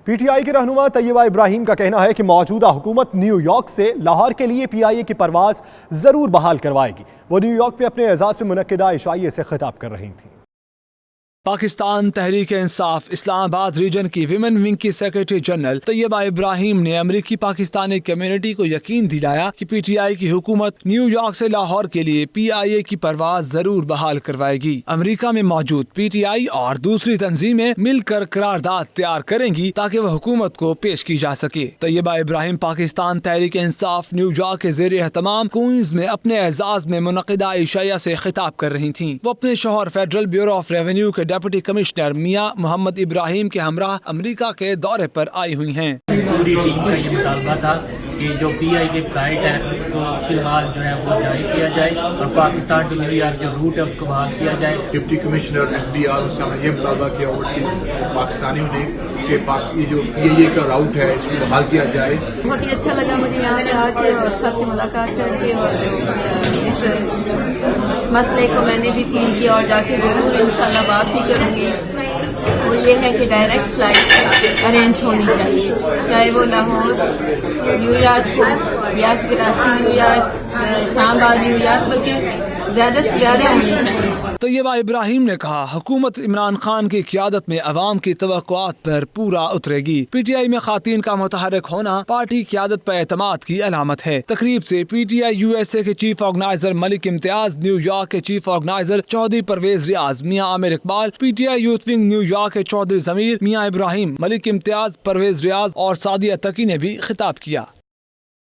پی T آئی کے رہنما طیبہ ابراہیم کا کہنا ہے کہ موجودہ حکومت نیو یارک سے لاہور کے لیے پی آئی اے کی پرواز ضرور بحال کروائے گی۔ وہ نیو یارک میں اپنے اعزاز پہ منعقدہ عشائیے سے خطاب کر رہی تھیں۔ پاکستان تحریک انصاف اسلام آباد ریجن کی ویمن ونگ کی سیکرٹری جنرل طیبہ ابراہیم نے امریکی پاکستانی کمیونٹی کو یقین دلایا کہ پی ٹی آئی کی حکومت نیو یارک سے لاہور کے لیے پی آئی اے کی پرواز ضرور بحال کروائے گی۔ امریکہ میں موجود پی ٹی آئی اور دوسری تنظیمیں مل کر قرارداد تیار کریں گی تاکہ وہ حکومت کو پیش کی جا سکے۔ طیبہ ابراہیم پاکستان تحریک انصاف نیو یارک کے زیر اہتمام کوئنز میں اپنے اعزاز میں منعقدہ عشائیہ سے خطاب کر رہی تھیں۔ وہ اپنے شوہر فیڈرل بیورو آف ریونیو کے ڈپٹی کمشنر میاں محمد ابراہیم کے ہمراہ امریکہ کے دورے پر آئی ہوئی ہیں۔ پوری ٹیم کا یہ مطالبہ تھا کہ جو پی آئی کی فلائٹ ہے اس کو فی الحال جو ہے وہ جاری کیا جائے اور پاکستان ٹو نیو یارک جو روٹ ہے اس کو بحال کیا جائے۔ Deputy commissioner F D R سے ہم نے یہ مطالبہ کیا اوورسیز پاکستانیوں نے کہ یہ جو پی آئی اے کا راؤٹ ہے اس کو بحال کیا جائے۔ بہت ہی اچھا لگا مجھے یہاں پہ آ کے اور سب سے ملاقات کر کے، اور اس مسئلے کو میں نے بھی فیل کیا اور جا کے ضرور انشاءاللہ بات بھی کروں گی۔ وہ یہ ہے کہ ڈائریکٹ فلائٹ ارینج ہونی چاہیے، چاہے وہ لاہور نیو یارک ہو یا کراچی نیو یارک، اسلام آباد نیو یارک، بلکہ زیادہ سے زیادہ ہونی چاہیے۔ طیبہ ابراہیم نے کہا حکومت عمران خان کی قیادت میں عوام کی توقعات پر پورا اترے گی۔ پی ٹی آئی میں خواتین کا متحرک ہونا پارٹی قیادت پر اعتماد کی علامت ہے۔ تقریب سے P T I U S A کے chief organiser Malik Imtiaz, New York کے chief organiser Chaudhry Pervez Riaz, Mian Amir Iqbal, P T I youth wing New York کے چودھری ضمیر، میاں ابراہیم، ملک امتیاز، پرویز ریاض اور سعدیہ تقی نے بھی خطاب کیا۔